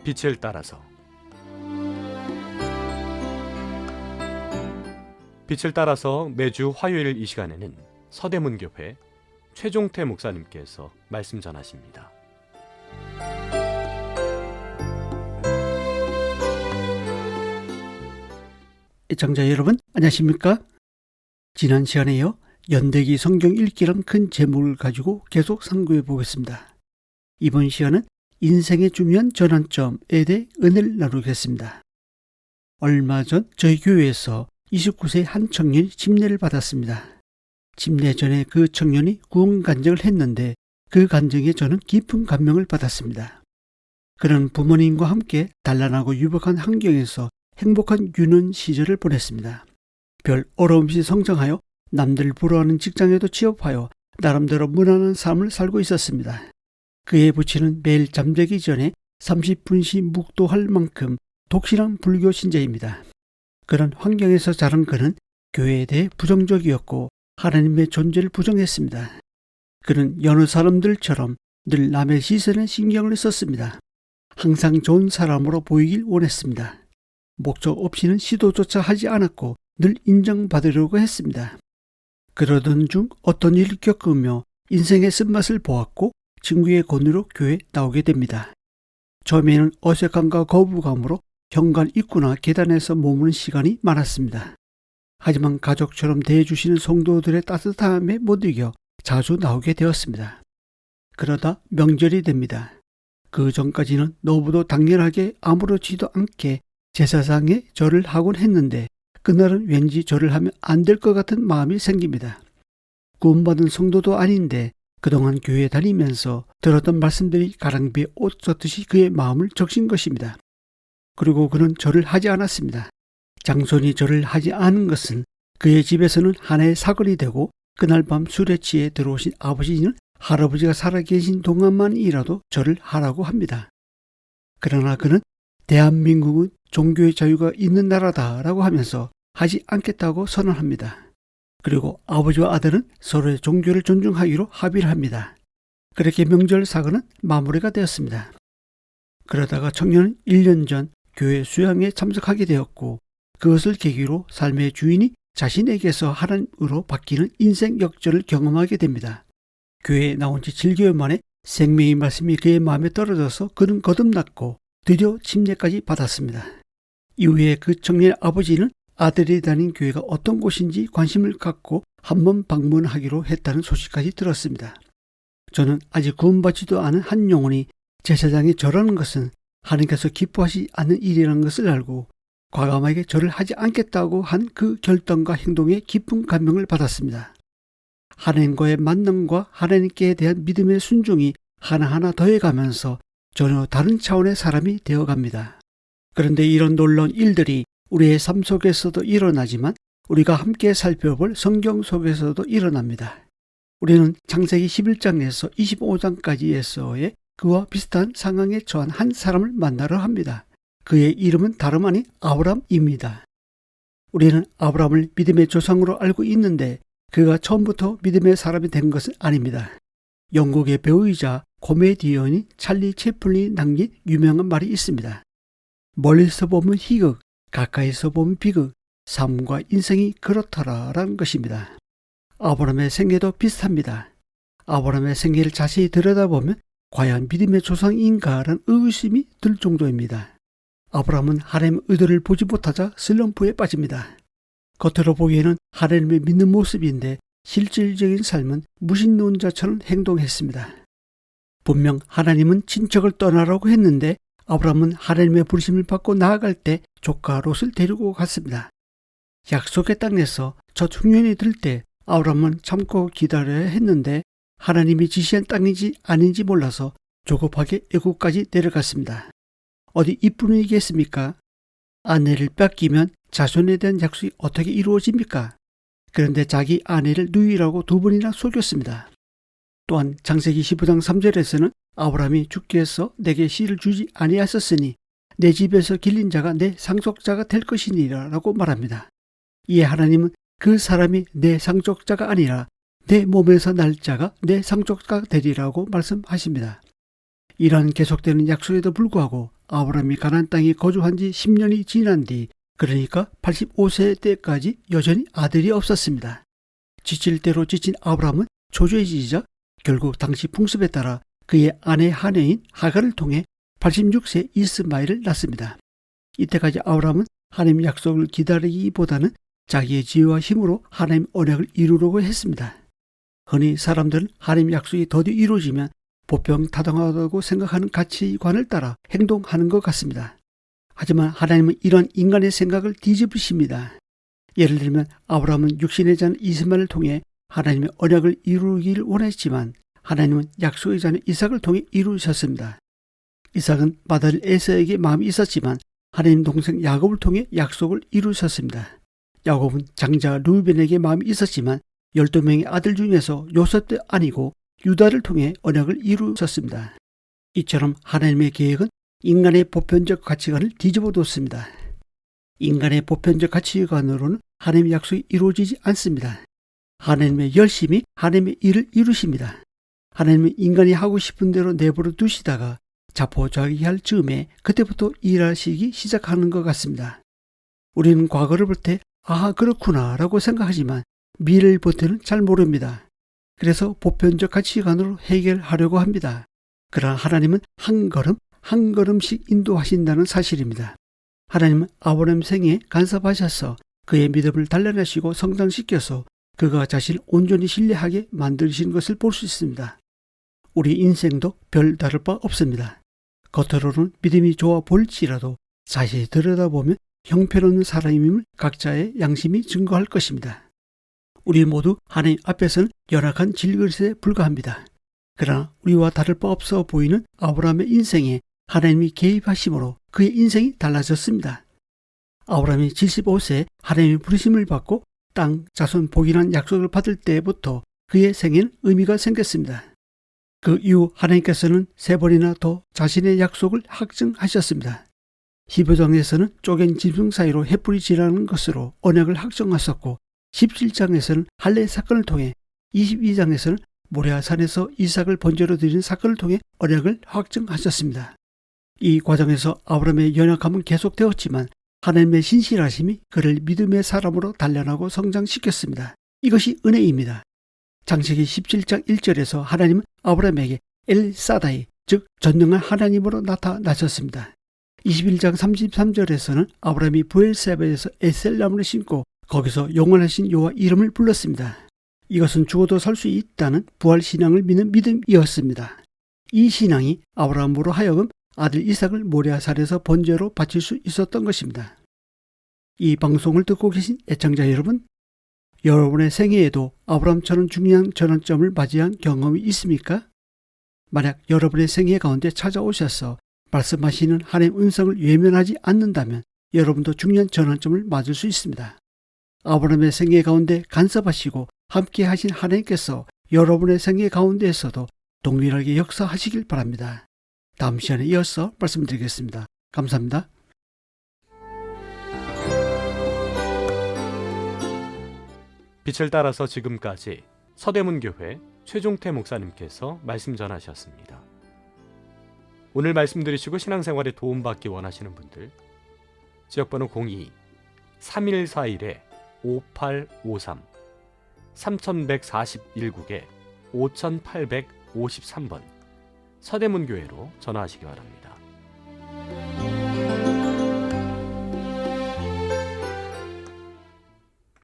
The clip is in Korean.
빛을 따라서. 빛을 따라서 매주 화요일 이 시간에는 서대문교회 최종태 목사님께서 말씀 전하십니다. 애청자 여러분, 안녕하십니까? 지난 시간에요, 연대기 성경 읽기란 큰 제목을 가지고 계속 상고해 보겠습니다. 이번 시간은 인생의 중요한 전환점에 대해 은혜를 나누겠습니다. 얼마 전 저희 교회에서 29세 한 청년이 침례를 받았습니다. 침례 전에 그 청년이 구원 간증을 했는데 그 간증에 저는 깊은 감명을 받았습니다. 그는 부모님과 함께 단란하고 유복한 환경에서 행복한 유년 시절을 보냈습니다. 별 어려움 없이 성장하여 남들 부러워하는 직장에도 취업하여 나름대로 무난한 삶을 살고 있었습니다. 그의 부친은 매일 잠자기 전에 30분씩 묵도할 만큼 독실한 불교 신자입니다. 그런 환경에서 자란 그는 교회에 대해 부정적이었고 하나님의 존재를 부정했습니다. 그는 여느 사람들처럼 늘 남의 시선에 신경을 썼습니다. 항상 좋은 사람으로 보이길 원했습니다. 목적 없이는 시도조차 하지 않았고 늘 인정받으려고 했습니다. 그러던 중 어떤 일을 겪으며 인생의 쓴맛을 보았고 친구의 권유로 교회에 나오게 됩니다. 처음에는 어색함과 거부감으로 현관 입구나 계단에서 머무는 시간이 많았습니다. 하지만 가족처럼 대해주시는 성도들의 따뜻함에 못 이겨 자주 나오게 되었습니다. 그러다 명절이 됩니다. 그 전까지는 너무도 당연하게 아무렇지도 않게 제사상에 절을 하곤 했는데 그날은 왠지 절을 하면 안 될 것 같은 마음이 생깁니다. 구원받은 성도도 아닌데 그동안 교회 다니면서 들었던 말씀들이 가랑비에 옷 젖듯이 그의 마음을 적신 것입니다. 그리고 그는 절을 하지 않았습니다. 장손이 절을 하지 않은 것은 그의 집에서는 하나의 사건이 되고 그날 밤 술에 취해 들어오신 아버지는 할아버지가 살아계신 동안만이라도 절을 하라고 합니다. 그러나 그는 대한민국은 종교의 자유가 있는 나라다라고 하면서 하지 않겠다고 선언합니다. 그리고 아버지와 아들은 서로의 종교를 존중하기로 합의를 합니다. 그렇게 명절 사건은 마무리가 되었습니다. 그러다가 청년은 1년 전 교회 수양에 참석하게 되었고 그것을 계기로 삶의 주인이 자신에게서 하나님으로 바뀌는 인생 역전을 경험하게 됩니다. 교회에 나온 지 7개월 만에 생명의 말씀이 그의 마음에 떨어져서 그는 거듭났고 드디어 침례까지 받았습니다. 이후에 그 청년의 아버지는 아들이 다닌 교회가 어떤 곳인지 관심을 갖고 한번 방문하기로 했다는 소식까지 들었습니다. 저는 아직 구원받지도 않은 한 영혼이 제사장에 절하는 것은 하나님께서 기뻐하지 않는 일이라는 것을 알고 과감하게 절을 하지 않겠다고 한 그 결단과 행동에 깊은 감명을 받았습니다. 하나님과의 만남과 하나님께 대한 믿음의 순종이 하나하나 더해가면서 전혀 다른 차원의 사람이 되어갑니다. 그런데 이런 놀라운 일들이 우리의 삶 속에서도 일어나지만 우리가 함께 살펴볼 성경 속에서도 일어납니다. 우리는 창세기 11장에서 25장까지에서의 그와 비슷한 상황에 처한 한 사람을 만나러 합니다. 그의 이름은 다름 아닌 아브람입니다. 우리는 아브람을 믿음의 조상으로 알고 있는데 그가 처음부터 믿음의 사람이 된 것은 아닙니다. 영국의 배우이자 코미디언인 찰리 채플린이 남긴 유명한 말이 있습니다. 멀리서 보면 희극, 가까이서 보면 비극, 삶과 인생이 그렇더라라는 것입니다. 아브람의 생애도 비슷합니다. 아브람의 생애를 자세히 들여다보면 과연 믿음의 조상인가라는 의구심이 들 정도입니다. 아브람은 하나님의 의도를 보지 못하자 슬럼프에 빠집니다. 겉으로 보기에는 하나님을 믿는 모습인데 실질적인 삶은 무신론자처럼 행동했습니다. 분명 하나님은 친척을 떠나라고 했는데 아브람은 하나님의 부르심을 받고 나아갈 때 조카 롯을 데리고 갔습니다. 약속의 땅에서 첫 흉년이 들 때 아브람은 참고 기다려야 했는데 하나님이 지시한 땅인지 아닌지 몰라서 조급하게 애국까지 내려갔습니다. 어디 이뿐이겠습니까? 아내를 뺏기면 자손에 대한 약속이 어떻게 이루어집니까? 그런데 자기 아내를 누이라고 2번이나 속였습니다. 또한 창세기 15장 3절에서는 아브라함이 주께서 내게 씨를 주지 아니하셨으니 내 집에서 길린 자가 내 상속자가 될 것이니라 라고 말합니다. 이에 하나님은 그 사람이 내 상속자가 아니라 내 몸에서 날 자가 내 상속자가 되리라고 말씀하십니다. 이러한 계속되는 약속에도 불구하고 아브라함이 가나안 땅에 거주한 지 10년이 지난 뒤, 그러니까 85세 때까지 여전히 아들이 없었습니다. 지칠 대로 지친 아브라함은 초조해지자 결국 당시 풍습에 따라 그의 아내 하네인 하갈을 통해 86세 이스마엘을 낳습니다. 이때까지 아브라함은 하나님 약속을 기다리기보다는 자기의 지혜와 힘으로 하나님 언약을 이루려고 했습니다. 흔히 사람들은 하나님 약속이 더디 이루어지면 보편타당하다고 생각하는 가치관을 따라 행동하는 것 같습니다. 하지만 하나님은 이러한 인간의 생각을 뒤집으십니다. 예를 들면 아브라함은 육신의 자는 이스마엘을 통해 하나님의 언약을 이루기를 원했지만 하나님은 약속의 자는 이삭을 통해 이루셨습니다. 이삭은 맏아들 에서에게 마음이 있었지만 하나님 동생 야곱을 통해 약속을 이루셨습니다. 야곱은 장자 르우벤에게 마음이 있었지만 12명의 아들 중에서 요셉도 아니고 유다를 통해 언약을 이루셨습니다. 이처럼 하나님의 계획은 인간의 보편적 가치관을 뒤집어 뒀습니다. 인간의 보편적 가치관으로는 하나님의 약속이 이루어지지 않습니다. 하나님의 열심히 하나님의 일을 이루십니다. 하나님은 인간이 하고 싶은 대로 내버려 두시다가 자포자기할 즈음에 그때부터 일하시기 시작하는 것 같습니다. 우리는 과거를 볼 때 아 그렇구나 라고 생각하지만 미래를 볼 때는 잘 모릅니다. 그래서 보편적 가치관으로 해결하려고 합니다. 그러나 하나님은 한 걸음 한 걸음씩 인도하신다는 사실입니다. 하나님은 아브라함 생에 간섭하셔서 그의 믿음을 단련하시고 성장시켜서 그가 자신을 온전히 신뢰하게 만드신 것을 볼 수 있습니다. 우리 인생도 별 다를 바 없습니다. 겉으로는 믿음이 좋아 보일지라도 자세히 들여다보면 형편없는 사람임을 각자의 양심이 증거할 것입니다. 우리 모두 하나님 앞에서는 연약한 질그릇에 불과합니다. 그러나 우리와 다를 바 없어 보이는 아브라함의 인생에 하나님이 개입하심으로 그의 인생이 달라졌습니다. 아브라함이 75세 하나님의 부르심을 받고 땅, 자손, 복이라는 약속을 받을 때부터 그의 생에는 의미가 생겼습니다. 그 이후 하나님께서는 3번이나 더 자신의 약속을 확증하셨습니다. 15장에서는 쪼갠 짐승 사이로 횃불이 지나는 것으로 언약을 확정하셨고 17장에서는 할례 사건을 통해 22장에서는 모레아산에서 이삭을 번제로 드리는 사건을 통해 언약을 확정하셨습니다. 이 과정에서 아브라함의 연약함은 계속되었지만 하나님의 신실하심이 그를 믿음의 사람으로 단련하고 성장시켰습니다. 이것이 은혜입니다. 창세기 17장 1절에서 하나님은 아브라함에게 엘사다이 즉 전능한 하나님으로 나타나셨습니다. 21장 33절에서는 아브라함이 브엘세바에서 에셀나무를 심고 거기서 영원하신 여호와 이름을 불렀습니다. 이것은 죽어도 살 수 있다는 부활신앙을 믿는 믿음이었습니다. 이 신앙이 아브라함으로 하여금 아들 이삭을 모레아산에서 번제로 바칠 수 있었던 것입니다. 이 방송을 듣고 계신 애청자 여러분, 여러분의 생애에도 아브라함처럼 중요한 전환점을 맞이한 경험이 있습니까? 만약 여러분의 생애 가운데 찾아오셔서 말씀하시는 하나님의 음성을 외면하지 않는다면 여러분도 중요한 전환점을 맞을 수 있습니다. 아브라함의 생애 가운데 간섭하시고 함께 하신 하나님께서 여러분의 생애 가운데에서도 동일하게 역사하시길 바랍니다. 다음 시간에 이어서 말씀드리겠습니다. 감사합니다. 빛을 따라서 지금까지 서대문교회 최종태 목사님께서 말씀 전하셨습니다. 오늘 말씀 들으시고 신앙생활에 도움받기 원하시는 분들 지역번호 02-3141-5853 3141국에 5853번 서대문교회로 전화하시기 바랍니다.